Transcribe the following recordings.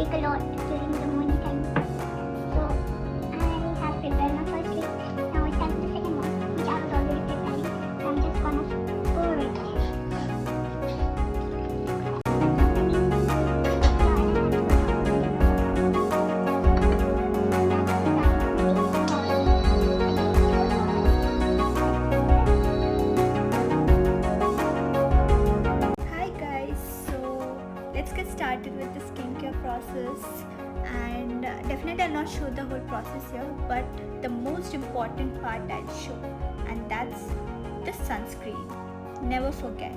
take a lot during the morning time. So I have prepared my first cake. Now it's time for the second one, which I was already preparing. So I'm just gonna pour it. Hi guys, so let's get started with the skincare process, and definitely I'll not show the whole process here, but the most important part I'll show, and that's the sunscreen. Never forget.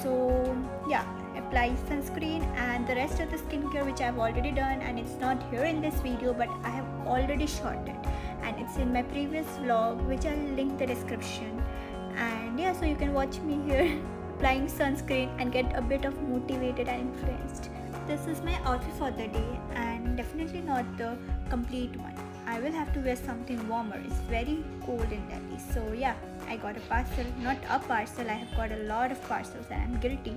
So yeah, apply sunscreen and the rest of the skincare which I've already done, and it's not here in this video but I have already shot it and it's in my previous vlog which I'll link the description. And yeah, so you can watch me here applying sunscreen and get a bit of motivated and influenced. This is my outfit for the day, and definitely not the complete one. I will have to wear something warmer. It's very cold in Delhi. So yeah, I got a parcel. Not a parcel, I have got a lot of parcels and I'm guilty.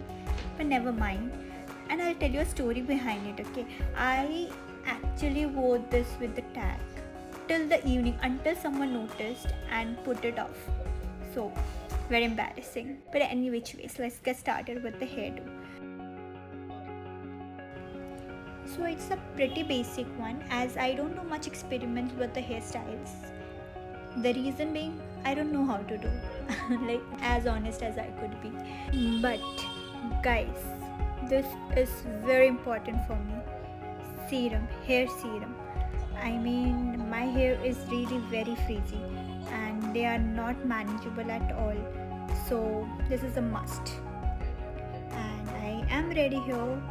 But never mind. And I'll tell you a story behind it, okay? I actually wore this with the tag till the evening until someone noticed and put it off. So very embarrassing. But any which ways, let's get started with the hairdo. So it's a pretty basic one, as I don't do much experiments with the hairstyles. The reason being, I don't know how to do. Like, as honest as I could be. But guys, this is very important for me. Serum, hair serum. I mean, my hair is really very frizzy and they are not manageable at all. So this is a must. And I am ready here.